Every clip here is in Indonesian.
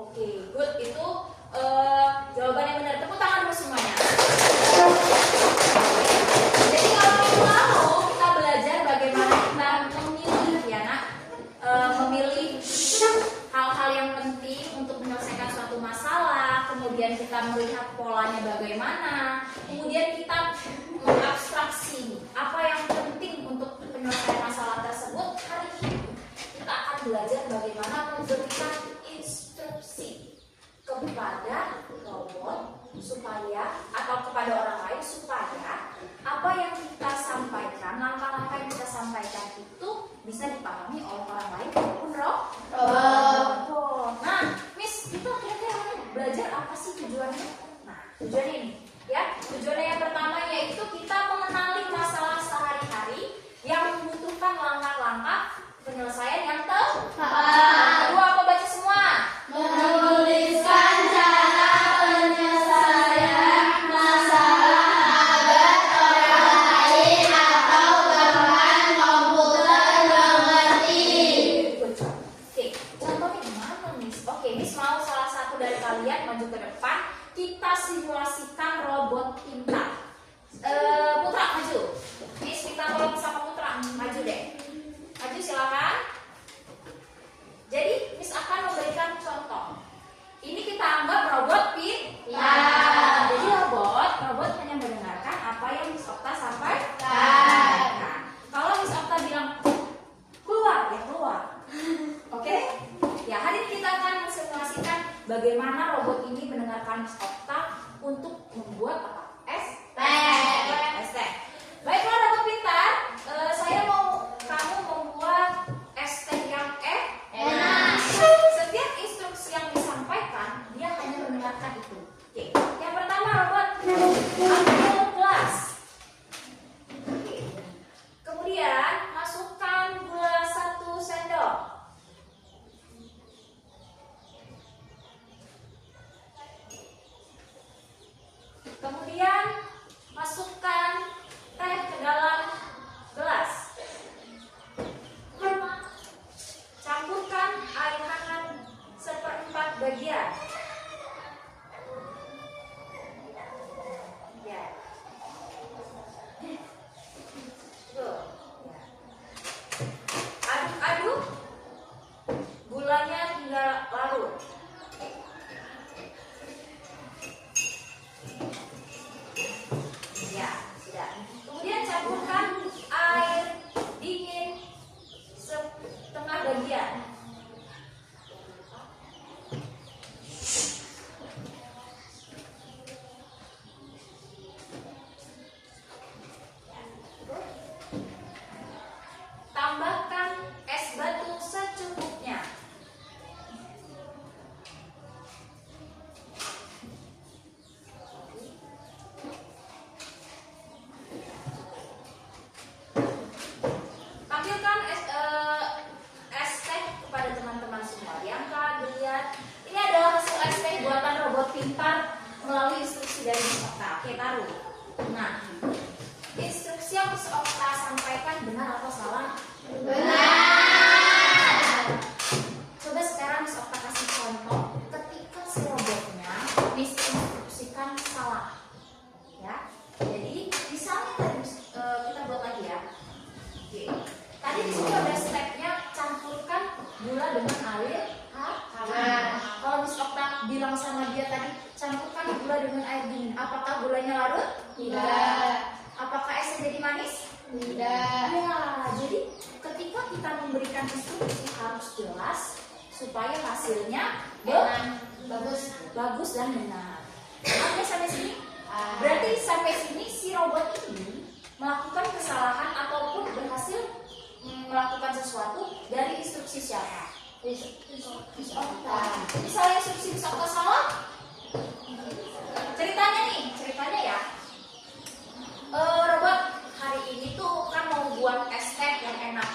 Oke, good. Itu jawaban yang benar. Tepuk tangan dulu semuanya. Jadi kalau lalu kita belajar bagaimana kita memilih ya nak, memilih hal-hal yang penting untuk menyelesaikan suatu masalah. Kemudian kita melihat polanya bagaimana. Kemudian kita mengabstraksi apa yang penting untuk penyelesaian masalah tersebut. Hari ini kita akan belajar bagaimana memberikan instruksi kepada robot supaya atau kepada orang lain supaya apa yang kita sampaikan, langkah-langkah yang kita sampaikan itu bisa dipahami oleh orang lain maupun robot. Nah, Miss, kita kira-kira belajar apa sih tujuannya? Nah, tujuannya ini ya. Tujuannya yang pertama yaitu kita mengenali masalah sehari-hari yang membutuhkan langkah-langkah penyelesaian yang tepat. Kedua, apa baca semua? Menuliskan cara penyelesaian masalah agar orang lain atau bahkan komputer mengerti. Oke, contohnya gimana, Miss? Oke, Miss mau salah satu dari kalian maju ke depan. Kita simulasikan robot pintar. Putra maju. Miss minta tolong sama Putra, maju deh. Maju silakan. Jadi Miss akan memberikan contoh. Ini kita anggap robot pintar. Jadi robot hanya mendengarkan apa yang Miss Okta sampaikan. Kalau Miss Okta bilang keluar, ya keluar. Oke? Ya, hari ini kita akan mensimulasikan bagaimana robot ini mendengarkan Miss Okta untuk membuat apa? ST. Baiklah robot pintar, saya mau kamu membuat ST yang enak. Setiap instruksi yang disampaikan, dia hanya mendengarkan itu. Oke. Yang pertama robot ambil gelas. Oke. Kemudian masukkan gula 1 sendok. Kemudian masukkan teh ke dalam gelas. Campurkan air hangat 1/4 bagian. Ya. Tuh. Aduk-aduk. Gulanya hingga larut. Ya, sudah. Kemudian campurkan air dingin 1/2 bagian. Tambahkan es batu secukupnya. Tampilkan es teh kepada teman-teman semua. Diangkat, dilihat. Ini adalah hasil es teh buatan robot pintar melalui instruksi dari Miss Okta. Oke, taruh. Nah, instruksi yang Miss Okta sampaikan benar atau salah? Benar. Coba sekarang Miss Okta kasih contoh ketika si robotnya Miss instruksikan salah. Ya. Jadi, misalnya tadi kita buat lagi ya. Oke. Tadi di sini ada stepnya campurkan gula dengan air hangat. Kalau Miss Okta bilang sama dia tadi campurkan gula dengan air dingin, apakah gulanya larut? Tidak. Apakah esnya jadi manis? Tidak. Ya, jadi ketika kita memberikan instruksi harus jelas supaya hasilnya bagus dan benar. Oke, sampai sini. Berarti sampai sini si robot ini melakukan kesalahan ataupun berhasil melakukan sesuatu dari instruksi siapa? Miss Okta. Misalnya instruksi Miss Okta salah, ceritanya ya. Robot hari ini tuh kan mau buat es teh yang enak.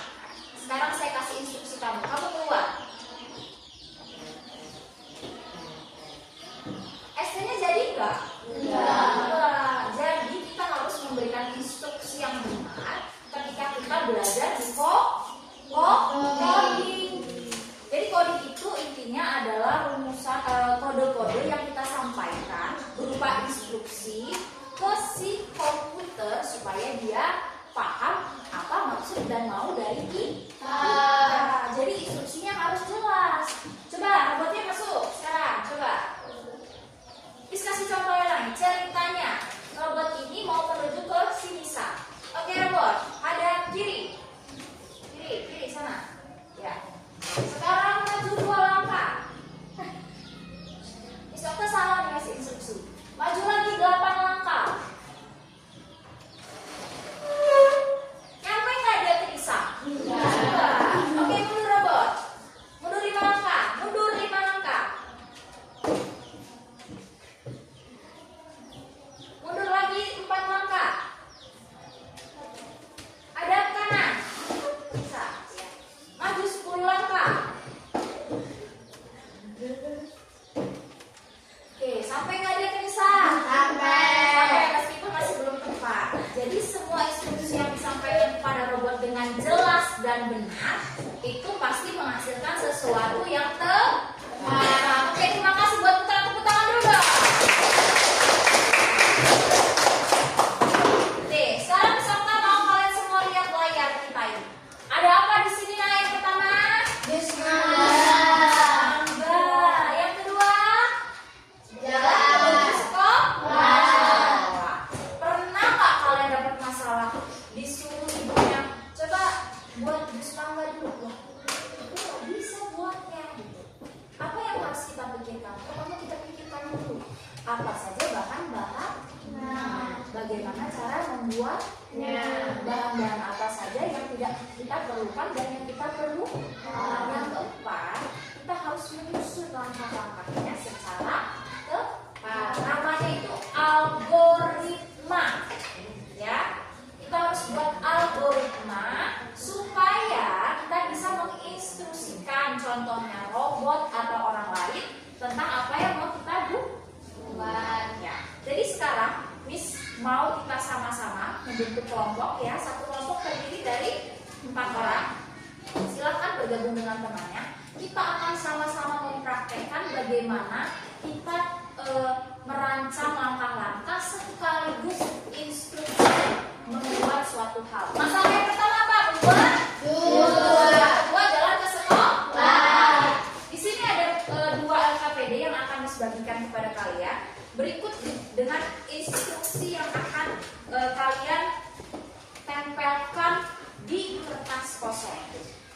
Sekarang saya kasih instruksi kamu keluar. Es tehnya jadi nggak? Enggak. Jadi kita harus memberikan instruksi yang benar ketika kita belajar di coding. Jadi coding itu intinya adalah rumusan apa saja bahan-bahannya, bagaimana cara membuatnya, bahan-bahan apa saja yang tidak kita perlukan dan yang kita perlu. Yang keempat, kita harus menyusun langkah-langkahnya secara tepat. Namanya itu algoritma. Ya, kita harus buat algoritma supaya kita bisa menginstruksikan contohnya robot atau orang lain tentang apa yang mau kita buat. Ya. Jadi sekarang Miss mau kita sama-sama membentuk kelompok ya. Satu kelompok terdiri dari 4 orang. Silakan bergabung dengan temannya. Kita akan sama-sama mempraktekkan bagaimana kita merancang langkah-langkah sekaligus instruksi membuat suatu hal. Masalah yang pertama apa? Membuat kedua jalan ke sekolah. Di sini ada 2 LKPD yang akan dibagikan kepada kalian. Berikut dengan instruksi yang akan kalian tempelkan di kertas kosong.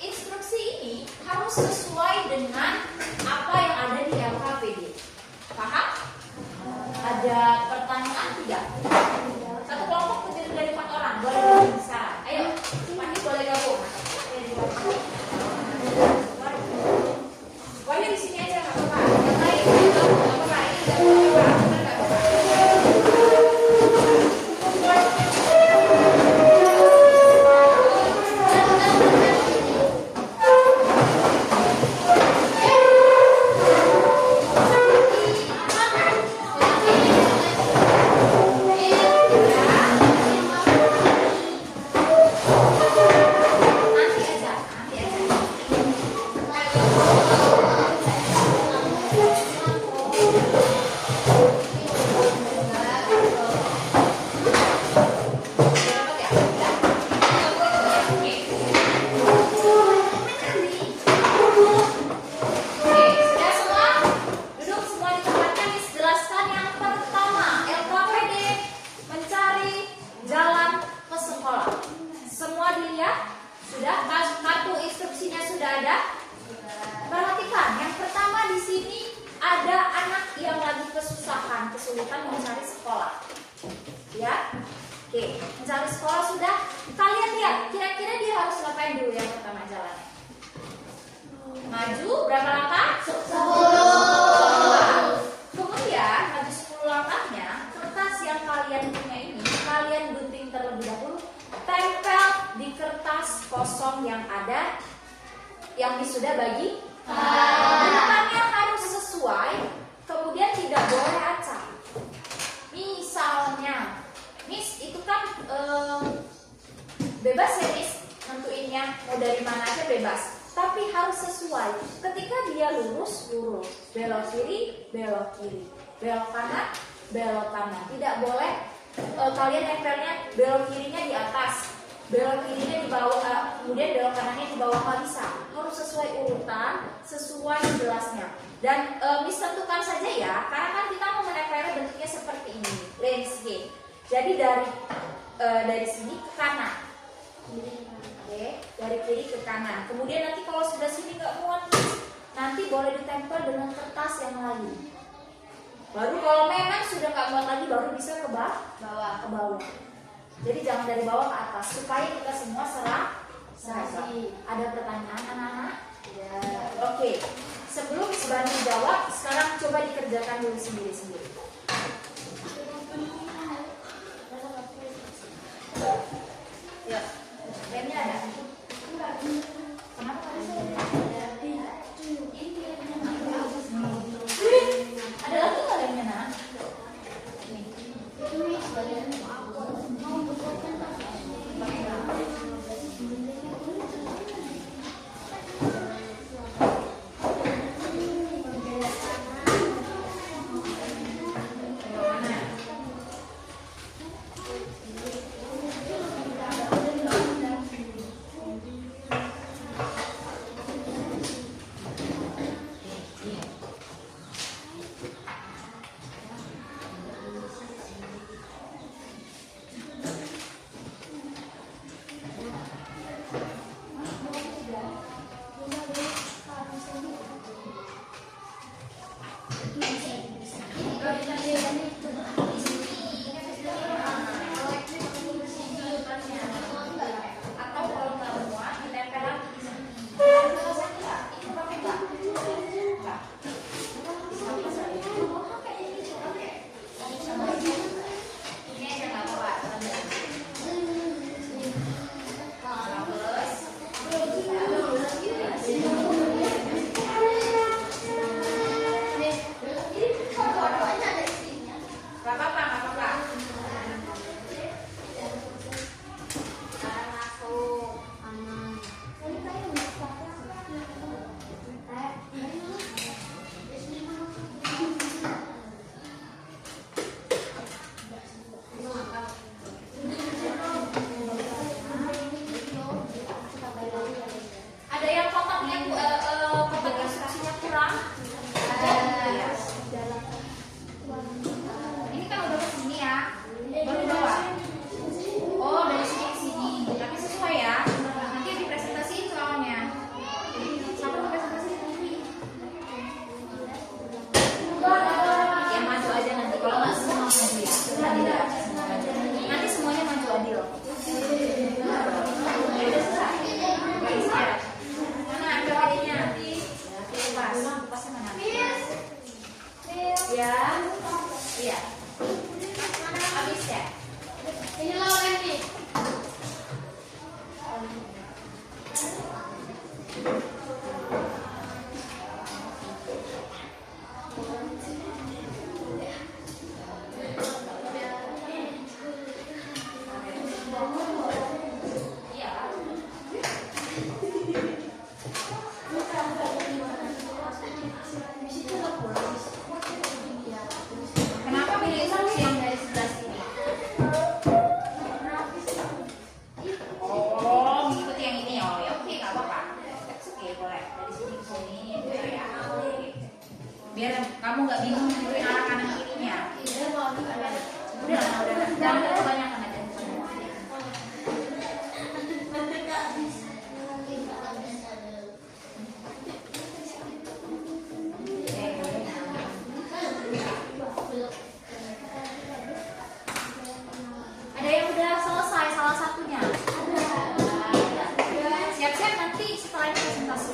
Instruksi ini harus sesuai dengan apa yang ada di LKPD. Paham? Ada pertanyaan tidak? Satu kelompok terdiri dari 4 orang. Boleh bisa. Ayo, Pani boleh gabung. Pokoknya di sini aja nggak apa-apa. Yang lain nggak apa-apa. Ini nggak apa-apa. Nggak apa-apa. Kesulitan mencari sekolah, ya. Oke, mencari sekolah sudah. Kalian lihat, kira-kira dia harus ngapain dulu yang pertama jalannya? Maju berapa langkah? 10. Kemudian maju 10 langkahnya, kertas yang kalian punya ini kalian gunting terlebih dahulu, tempel di kertas kosong yang ada, yang sudah bagi. Depannya harus sesuai. Kemudian tidak boleh acak. Misalnya, Miss itu kan bebas ya Miss, nentuinnya mau dari mana aja bebas. Tapi harus sesuai. Ketika dia lurus, lurus. Belok kiri, belok kiri. Belok kanan, belok kanan. Tidak boleh kalian nempelnya belok kirinya di atas, belok kirinya di bawah, kemudian belok kanannya di bawah, nggak bisa. Harus sesuai urutan, sesuai jelasnya. Dan Miss tentukan saja ya, karena kan kita mau menempelnya bentuknya seperti ini, landscape. Jadi dari sini ke kanan, oke, dari kiri ke kanan. Kemudian nanti kalau sudah sini nggak muat, nanti boleh ditempel dengan kertas yang lain. Baru kalau memang sudah nggak muat lagi, baru bisa ke bawah. Jadi jangan dari bawah ke atas, supaya kita semua seragam. Ada pertanyaan anak-anak? Ya. Oke. Sebelum bantu jawab, sekarang coba dikerjakan dulu sendiri-sendiri. Ya, remnya ada? Kenapa tadi saya ada lagi nggak remnya, nak? Kenapa pilih instruksi yang dari sebelah sini? Oh, mengikuti yang ini. Oh, ya oke, nggak apa-apa. Oke, boleh. Dari sini ke sini, gitu ya. Biar kamu nggak bingung nentuin arah kanan kirinya. Udah, jangan kebanyakan aja. Ada yang udah selesai salah satunya? Siap-siap nanti setelah ini presentasi.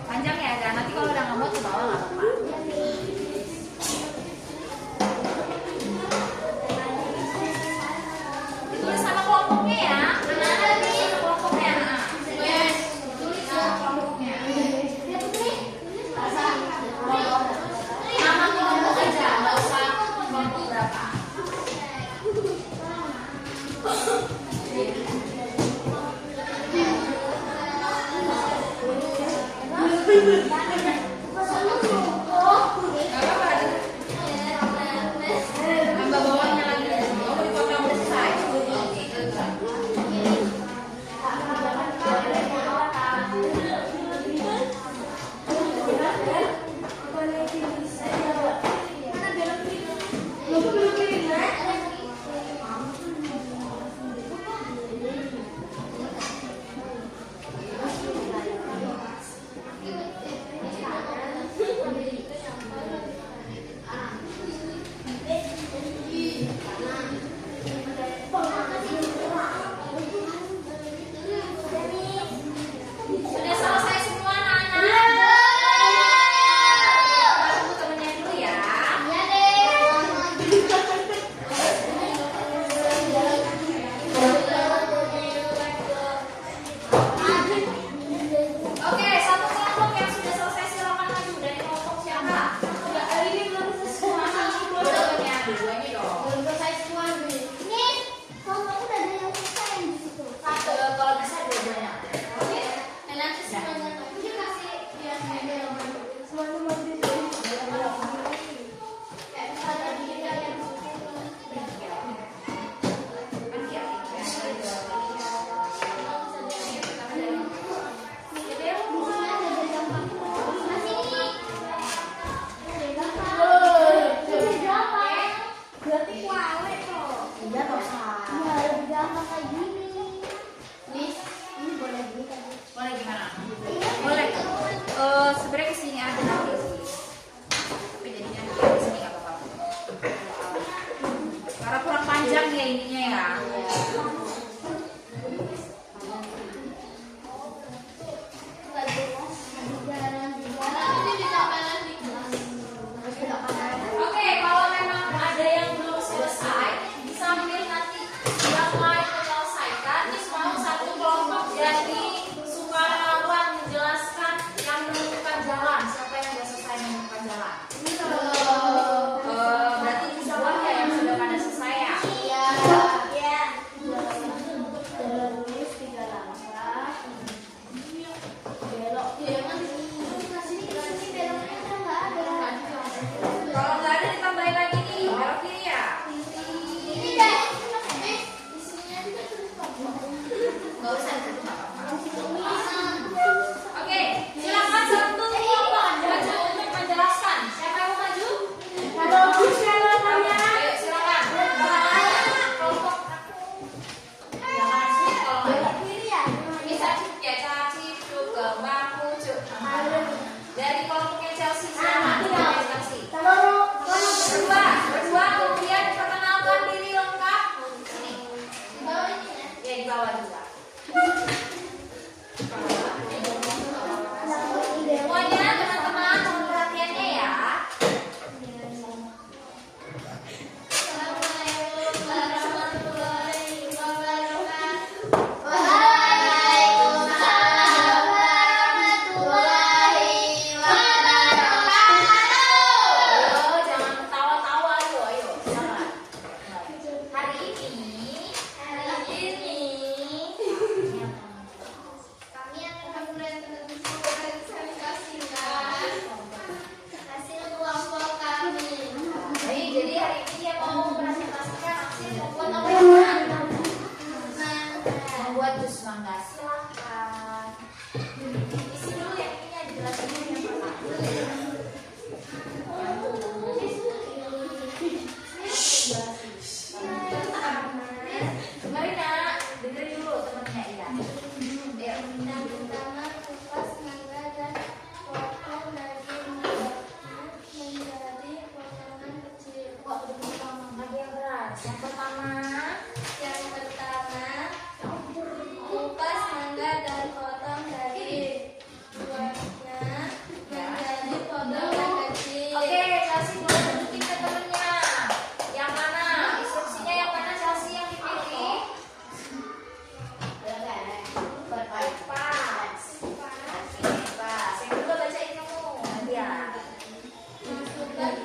Panjang ya, nanti kalau udah nggak mau ke bawah nggak apa-apa.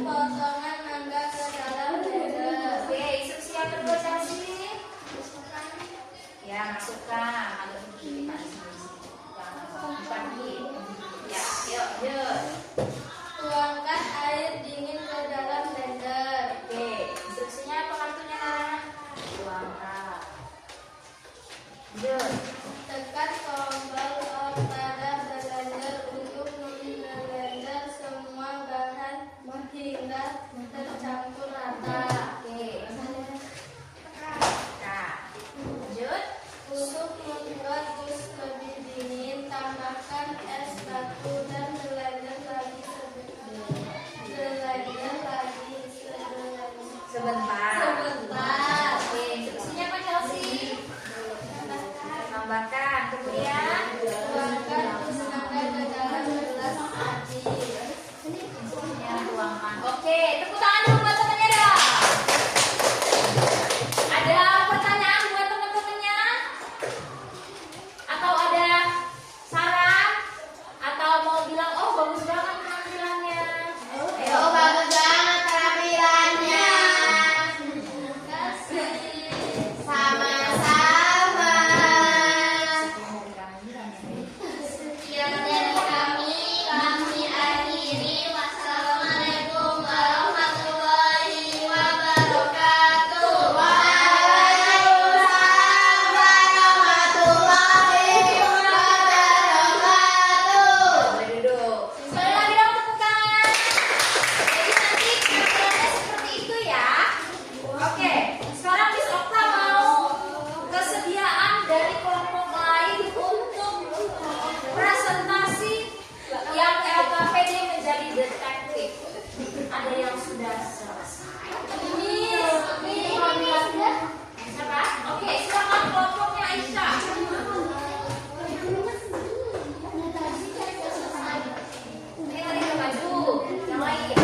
potongan mangga ke dalam blender. Oke, instruksi yang kedua Chelsea. Ya, masukkan. Agak begini Pak. Bukan begini. Ya, yuk. Tuangkan air dingin ke dalam blender. Oke, instruksinya apa kartunya nak? Tuangkan. Yuk. Tekan tombol on pada blender untuk memblender semua bahan hingga tercampur rata. Oke. Nah, lanjut. Untuk membuat jus lebih dingin, tambahkan es batu dan blender lagi Sebentar. Oke, instruksinya apa Chelsea? Tambahkan, kemudian tuangkan jus mangga ke dalam gelas aci. instruksinya tuangkan. Oke, tepuk tangan dulu buat temannya dong. Ada pertanyaan buat teman-temannya? Atau ada saran? Atau mau bilang, oh bagus banget penampilannya? Ayo. Bagus banget tampilannya. Kasih. Sama-sama. Sekian dari kami akhiri. Wassalamualaikum warahmatullahi wabarakatuh. Waalaikumsalam warahmatullahi wabarakatuh. Boleh duduk. Sekali lagi dong tepuk tangan. Jadi nanti penampilannya seperti itu ya. Oke, sekarang Miss Okta mau kesediaan dari kelompok lain untuk presentasi yang LKPD menjadi detektif. Ada yang sudah selesai. Siapa? Oke, silakan kelompoknya Aisyah. Ini tadi udah maju, yang lain.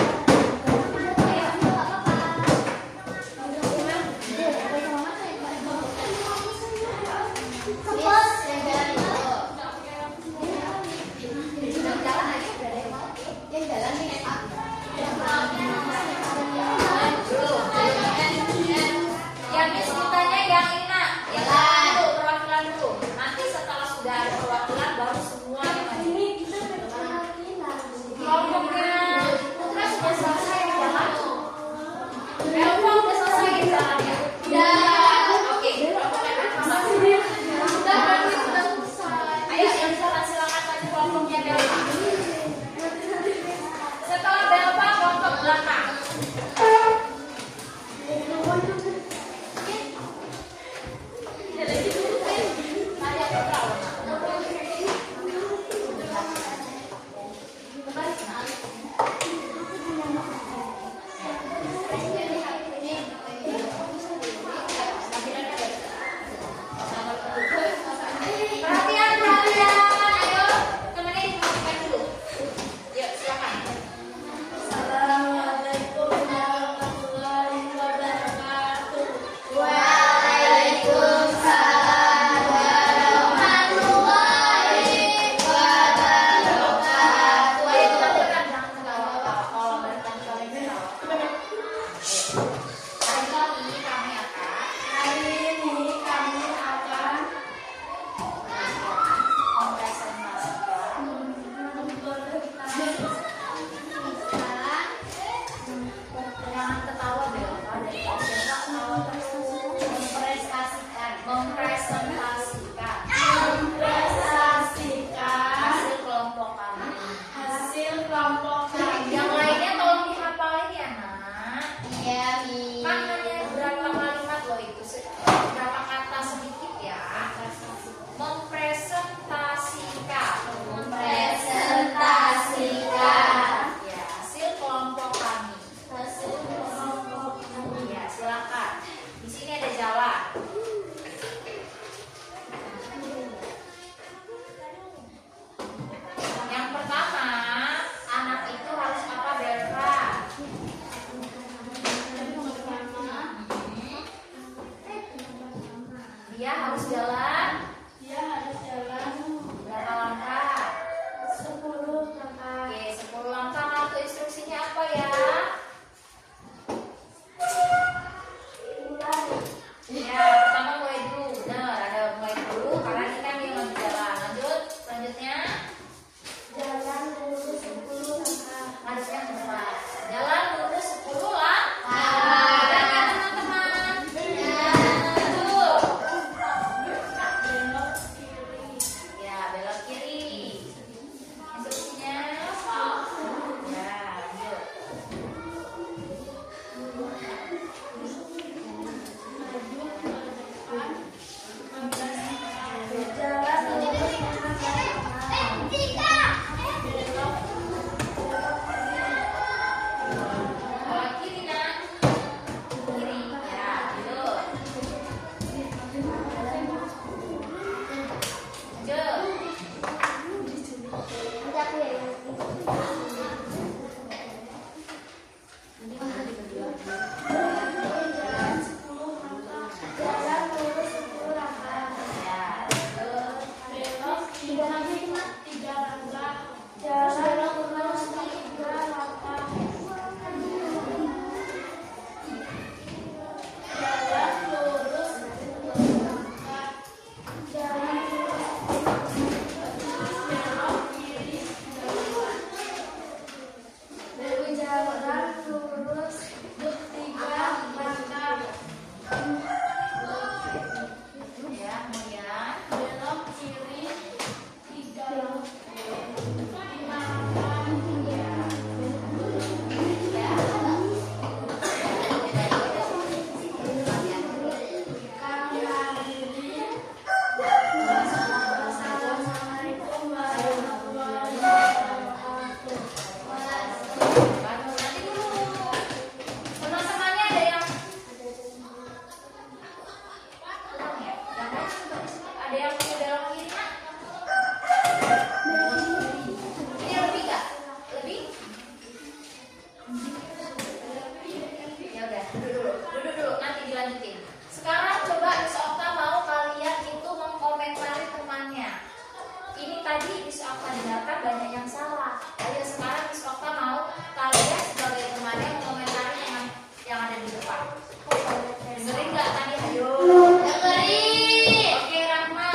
Ayo. Yang Miss mintanya yang ini nak, yang dulu, perwakilan dulu. Nanti setelah sudah ada perwakilan baru semuanya maju. Kelompoknya Putra sudah selesai jalan. Elva udah selesai jalannya. Oke, kelompoknya Elva. Ayo yang silakan maju kelompoknya Belva. Setelah Belva kelompok belakang. Perhatian kalian, ayo temennya dimasukin dulu. Yuk silakan. Assalamualaikum warahmatullahi wabarakatuh. Waalaikumsalam warahmatullahi wabarakatuh. Ayo kita dengarkan, jangan ketawa-ketawa. Kalau berikan kalian ketawa. Hari ini kami akan mempresentasikan. Jangan ketawa Belva, dari Belva ketawa terus. Mempresentasikan hasil kelompok kami. Yang lainnya tolong dihafalin ya nak. Kan hanya berapa kalimat loh itu, berapa kata sedikit ya. Mempresentasikan. Ya, hasil kelompok kami. Ya, silakan. Di sini ada jalan. Yang pertama, anak itu harus apa Belva? Dia harus jalan berapa langkah? 10 langkah. Oke, 10 langkah. Kartu instruksinya apa ya? Nanti dulu. Teman-temannya ada yang kurang ya? Yang lain coba di sini. Ada yang punya belok kiri nggak? Ini lebih nggak? Lebih? Ya udah, duduk dulu, nanti dilanjutin. Sekarang coba Miss Okta mau kalian itu mengkomentari temannya. Ini tadi Miss Okta dengarkan banyak yang salah. Ayo sekarang Miss Okta mau kalian sebagai temannya mengomentari teman yang ada di depan. Dengerin nggak tadi? Ayo. Dengerin. Oke Rahma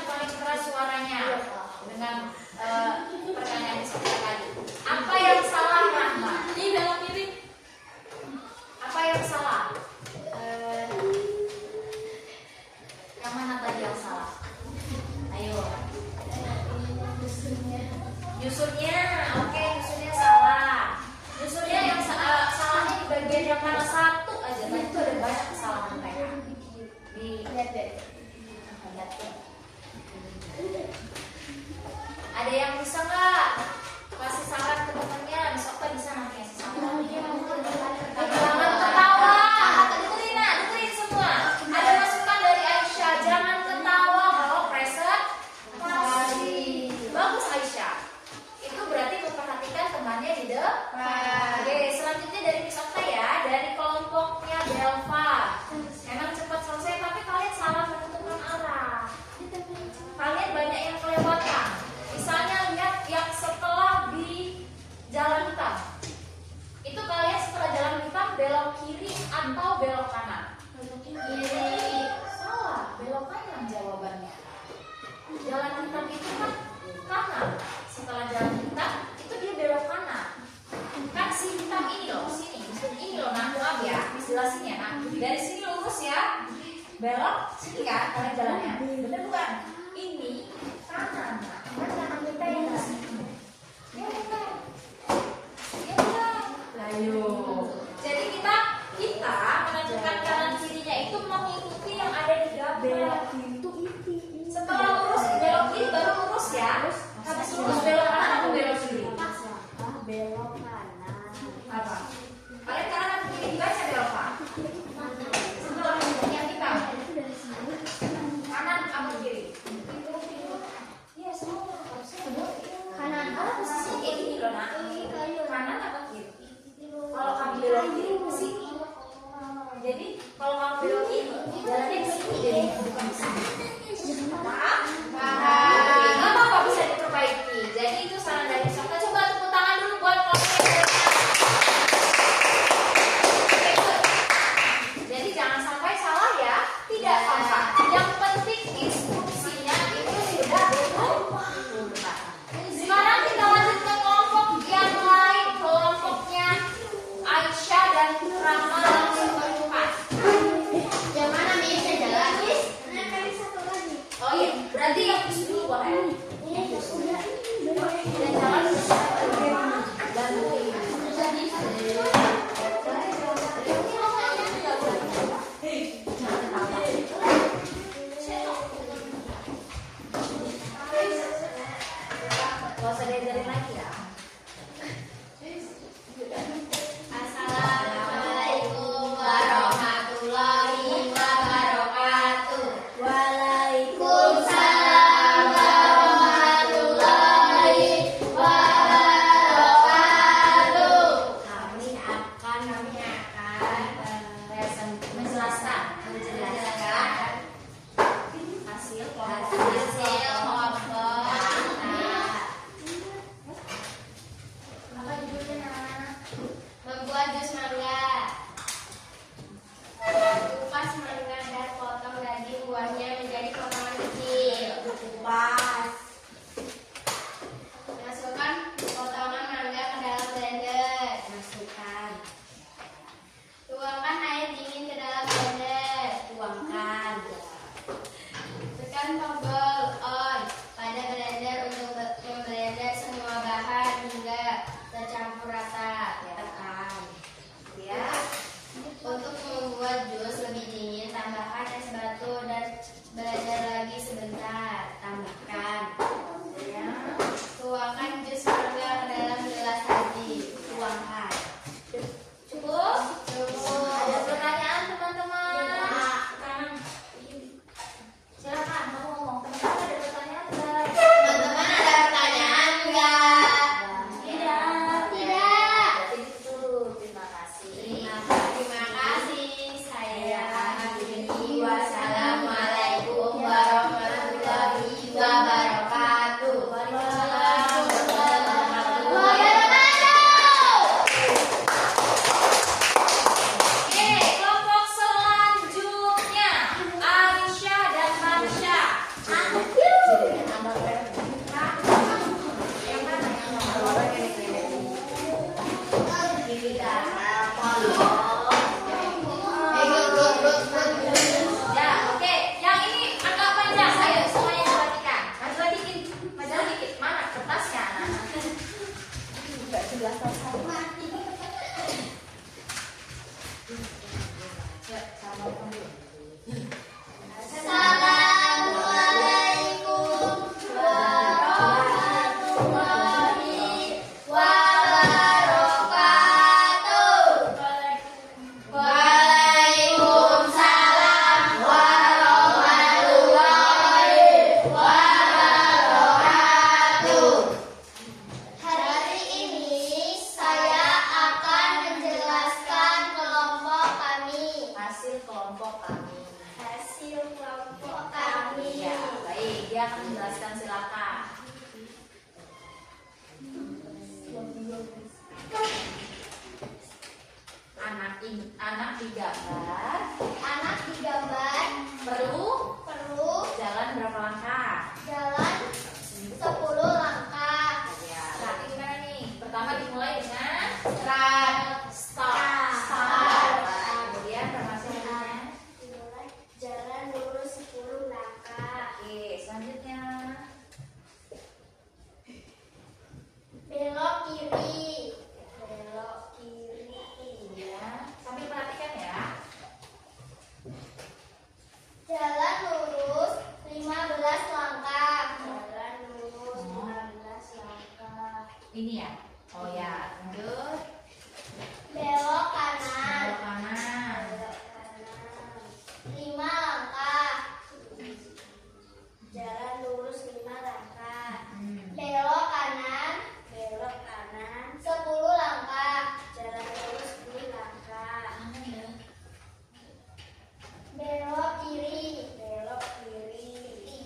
paling keras suaranya dengan pertanyaan Miss Okta tadi. Apa yang salah Rahma? Di belok kiri. Apa yang salah? Yang mana tadi yang salah? Ayo. Nyusunnya, oke, nyusunnya salah. Nyusunnya yang salahnya di bagian yang mana satu aja. Tadi itu ada banyak kesalahan mereka. Lihat deh. Ada yang bisa nggak kasih saran ke temennya? Miss Okta bisa nanti kasih saran. Jangan ketawa. Dengerin semua. Ada masukan dari Aisyah. Jangan ketawa kalau presentasi. Bagus Aisyah. Itu berarti memperhatikan temannya di depan. Oke, selanjutnya dari Miss Okta ya, dari kelompoknya Delva. Memang cepat selesai, tapi kalian salah menentukan arah. Kalian banyak yang kelewatan. Misalnya lihat yang setelah di jalan hitam. Itu kalian setelah jalan hitam belok kiri atau belok kanan? Kiri. Salah, belok kanan jawabannya. Jalan hitam itu kan kanan. Setelah jalan hitam itu dia belok kanan. Kan si hitam ini loh, ini loh, nah maaf ya, sebelah sini ya. Nah, dari sini lurus ya, belok sini kan, kalian jalannya. Bener bukan? Ini kanan, nah, kan kanan kita yang di sini. Ya benar. Ya benar. Ayo. Jadi kita menentukan kanan kirinya itu mengikuti yang ada di gambar. Setelah lurus belok kiri baru lurus ya. Habis lurus belok kanan atau belok kiri? Belok kanan. Apa? Kalian kanan atau kiri dibaca belok apa? Setelah yang hitam. Kanan atau kiri? Iya semua. Kanan. Posisi kayak gini loh nak. Kanan atau kiri? Kalau kamu belok kiri ke sini. Jadi kalau kamu belok kiri jalannya ke sini jadi bukan ke sini. Paham? Paham. Nggak apa-apa bisa diperbaiki. Jadi itu saran dari Miss Okta. Coba tepuk tangan dulu buat kelompok yang jadi jangan sampai salah ya. Tidak apa-apa. Yang penting instruksinya itu sudah betul. Sekarang kita lanjut ke kelompok yang lain. Kelompoknya Aisyah dan Rahma langsung berempat. Yang mana Miss? Yang jalan Miss? Oh iya, berarti yang dulu boleh. Dan jalan bantuin. Gak usah diajarin lagi ya. Assalamualaikum warahmatullahi wabarakatuh. Waalaikumsalam warahmatullahi wabarakatuh. Kami akan Menjelaskan hasil kelompok. hasil kelompok. Apa judulnya nak? Membuat jus mangga. Kupas mangga dan potong daging buahnya menjadi potongan kecil. Kupas. Masukkan potongan mangga ke dalam blender. Masukkan. Tuangkan air dingin ke dalam blender. Tuangkan. Tekan tombol on pada blender untuk memblender semua bahan hingga tercampur rata. Tekan. Ya. Untuk membuat jus lebih dingin, tambahkan es batu dan blender lagi sebentar. Tambahkan. Ya. Tuangkan jus mangga ke dalam gelas lagi. Ya, oke. Yang ini agak panjang. Ayo semuanya perhatikan. Maju dikit. Maju dikit. Mana kertasnya? Enggak jelas sama. Ya, sama dulu. Assalamualaikum warahmatullahi wabarakatuh. Waalaikumsalam warahmatullahi wabarakatuh. Hari ini saya akan menjelaskan kelompok kami. Hasil kelompok kami. Hasil kelompok kami. Ya, baik. Dia akan menjelaskan, silakan. Anak digambar Anak digambar perlu perlu jalan berapa langkah? jalan 10 langkah. Ya, berarti gimana nih? Pertama dimulai dengan Start. start. Kemudian permasalahannya. Dimulai jalan lurus 10 langkah. Oke, selanjutnya. Belok kiri. Belok kiri. Ya, sambil perhatikan ya. Jalan lurus 15 langkah. Jalan lurus 15 langkah. Ini ya. Oh ya, lanjut. Belok kanan. Belok kanan. Belok kanan. 5 langkah. Jalan lurus 5 langkah. Belok kanan. Belok kanan. 10 langkah. Jalan lurus 10 langkah. Belok kiri. Belok kiri.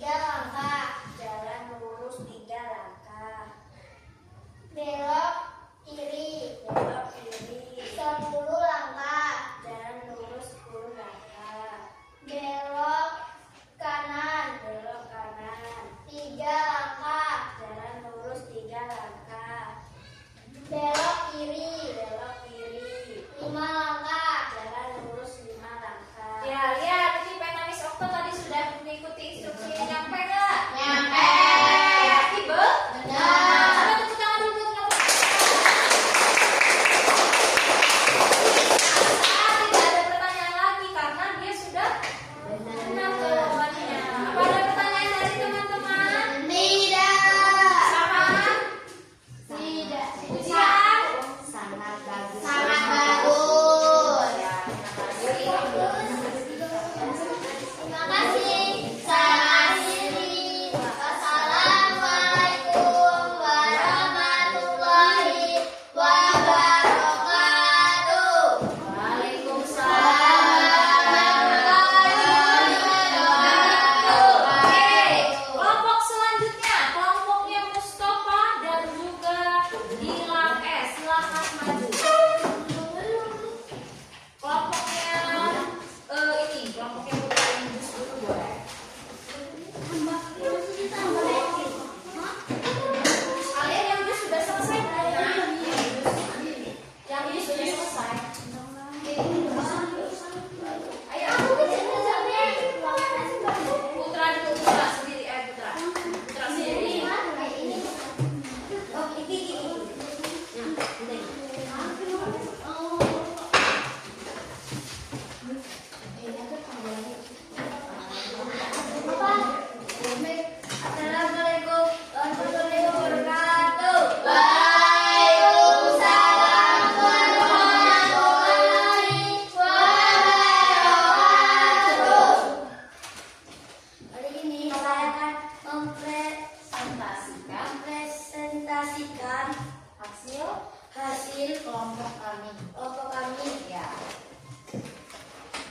3 langkah. Jalan lurus 3 langkah. Belok kiri. Belok kiri. 10 langkah. Jalan lurus 10 langkah. Belok kanan. Belok kanan. 3 langkah. Jalan lurus 3 langkah. Belok kiri. Belok kiri. 5 langkah. Jalan lurus 5 langkah. Ya, lihat ini penamis Okto tadi sudah mengikuti instruksi. Nyampe nggak? Nyampe. Berarti Benar. Coba tepuk tangan dulu buat kelompok. Saat tidak ada pertanyaan lagi karena dia sudah benar jawabannya. Apa ada pertanyaan dari teman-teman? Tidak. Sama? Tidak. Ujian? Sangat bagus. Sangat bagus. Ya, terima kasih. Terima kasih. Saya akhiri. Wassalamualaikum warahmatullahi wabarakatuh. Waalaikumsalam warahmatullahi wabarakatuh. Oke, kelompok selanjutnya kelompoknya Mustafa dan juga Gilang S. Silakan maju. Kelompoknya kelompoknya Putra Indus dulu boleh. Kalian yang Indus sudah selesai belum? Yang Indus sudah selesai. Ayo. Putra dulu, Putra sendiri, Putra. Putra sendiri. Assalamualaikum warahmatullahi wabarakatuh. Waalaikumsalam warahmatullahi wabarakatuh. Hari ini saya akan mempresentasikan hasil Kelompok kami. kelompok kami. Ya.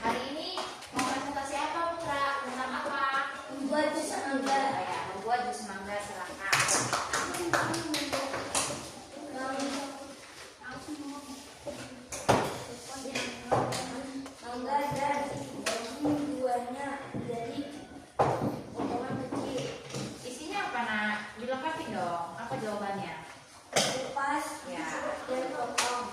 Hari ini mau presentasi apa, Putra? Tentang apa? Membuat jus mangga. Ya, membuat jus mangga, silakan. Mangga dan daging buahnya dari potongan kecil. Isinya apa, Nak? Dilengkapi dong. Apa jawabannya? Kupas Ya. dan potong.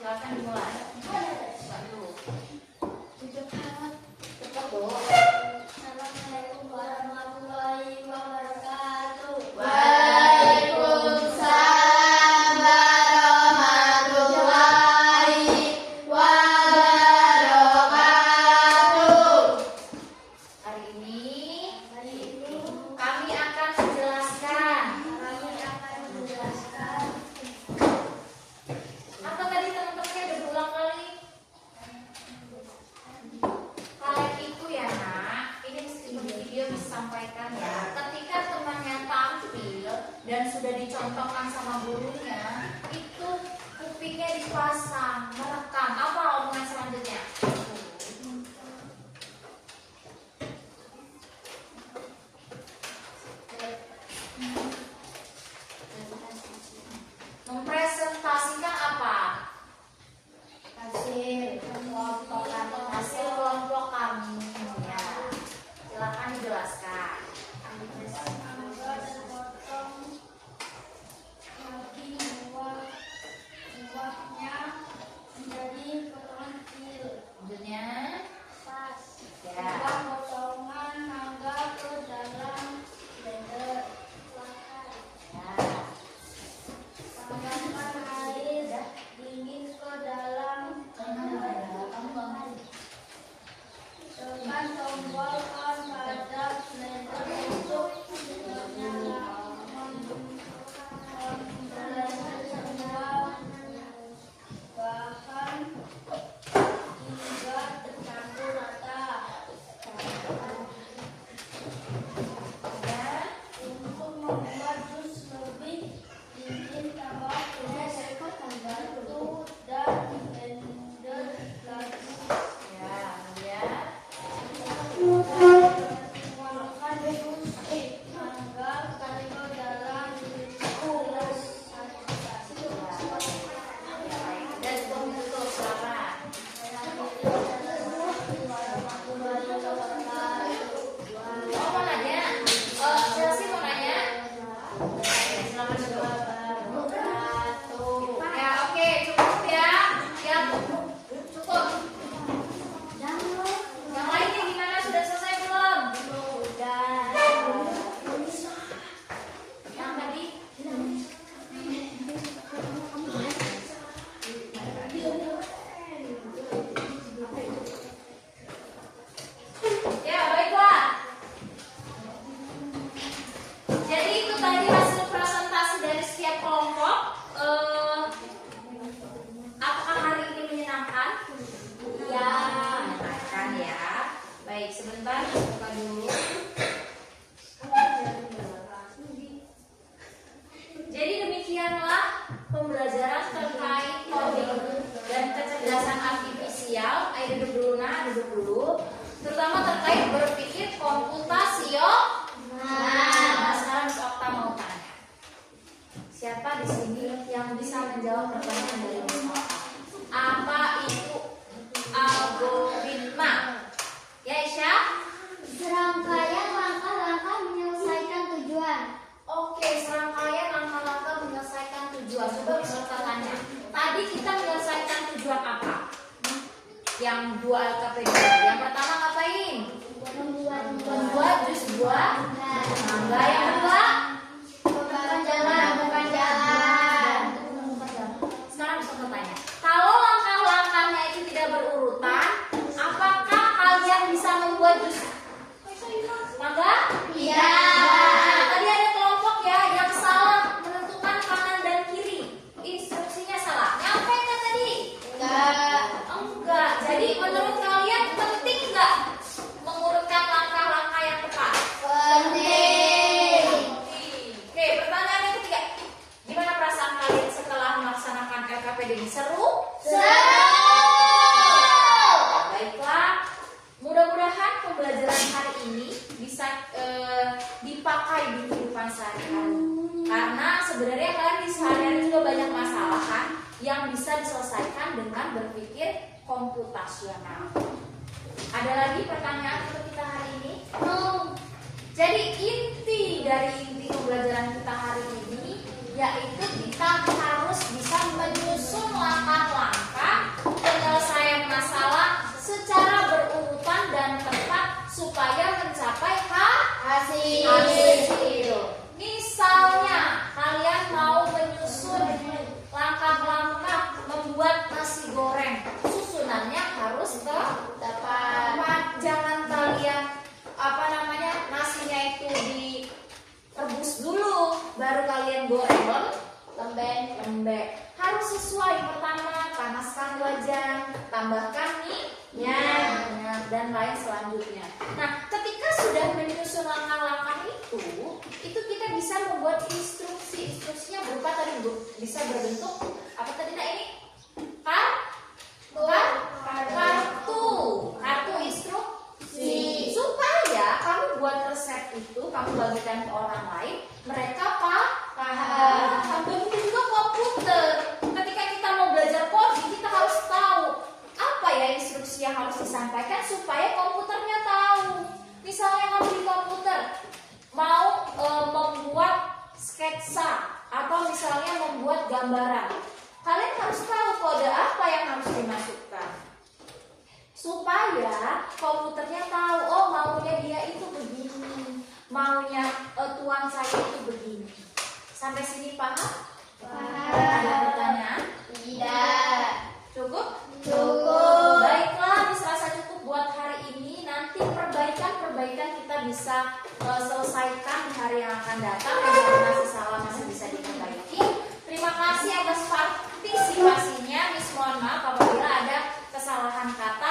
Silakan dimulai. Waduh. Cepat dong. Assalamualaikum warahmatullahi wabarakatuh. Waalaikumsalam warahmatullahi wabarakatuh. Hari ini kami akan menjelaskan. Apa tadi teman-temannya udah berulang kali? Kalian itu ya nak, ini meskipun di video disampaikan ya. Ketika temannya tampil dan sudah dicontohkan sama gurunya, itu kupingnya dipasang, merekam. Apa omongan selanjutnya? Mempresentasikan apa? Hasil kelompok kami. Ya. Silakan dijelaskan. Selanjutnya, ya. Ya. Pembelajaran terkait coding dan kecerdasan artifisial. Ayo duduk dulu nak, duduk dulu. Terutama terkait berpikir komputasional. Nah, sekarang Miss Okta mau tanya. Siapa di sini yang bisa menjawab pertanyaan dari Miss Okta? Apa itu algoritma? Ya Isya? Serangkaian langkah-langkah menyelesaikan tujuan. Oke, serangkaian langkah-langkah menyelesaikan tujuan. Coba Miss Okta tanya. Tadi kita menyelesaikan tujuan apa? Yang dua LKPD. Yang pertama ngapain? Membuat jus buah mangga. Yang kedua? Bukan jalan. Sekarang Miss Okta tanya. Kalau langkah-langkahnya itu tidak berurutan, apakah kalian bisa membuat jus mangga? Iya. Tadi ada kelompok ya yang salah menentukan kanan dan kiri. Instruksinya salah. Nyampe nggak tadi? Enggak. Jadi menurut kalian penting nggak mengurutkan langkah-langkah yang tepat? Penting. Oke, pertanyaan yang ketiga. Gimana perasaan kalian setelah melaksanakan LKPD ini? Seru? Baiklah. Mudah-mudahan pembelajaran hari ini bisa dipakai di kehidupan sehari-hari. Karena sebenarnya kalian di sehari-hari juga banyak masalah kan yang bisa diselesaikan dengan berpikir komputasional. Ada lagi pertanyaan untuk kita hari ini? Jadi inti pembelajaran kita hari ini yaitu kita harus bisa menyusun langkah-langkah supaya mencapai hasil. Misalnya kalian mau menyusun langkah-langkah membuat nasi goreng, susunannya harus tepat. Jangan kalian nasinya itu direbus dulu baru kalian goreng lembek. Harus sesuai. Pertama, panaskan wajan, tambahkan minyak dan lain selanjutnya. Nah, ketika sudah menyusun langkah-langkah itu kita bisa membuat instruksi. Instruksinya berupa tadi bisa berbentuk apa tadi ini? Kartu instruksi. Supaya kamu buat resep itu, kamu bagikan ke orang lain, mereka paham. Begitu juga komputer. Ketika kita mau belajar coding, kita harus tahu apa ya instruksi yang harus disampaikan supaya komputernya tahu. Misalnya kamu di komputer mau membuat sketsa atau misalnya membuat gambaran, kalian harus tahu kode apa yang harus dimasukkan supaya komputernya tahu, oh maunya dia itu begini, maunya tuan saya itu begini. Sampai sini paham? Ada pertanyaan? Tidak. Cukup? Cukup. Baiklah, rasa cukup buat hari ini. Nanti perbaikan kita bisa selesaikan di hari yang akan datang. Kalau masih salah masih bisa diperbaiki. Terima kasih atas partisipasinya. Miss mohon maaf apabila ada kesalahan kata.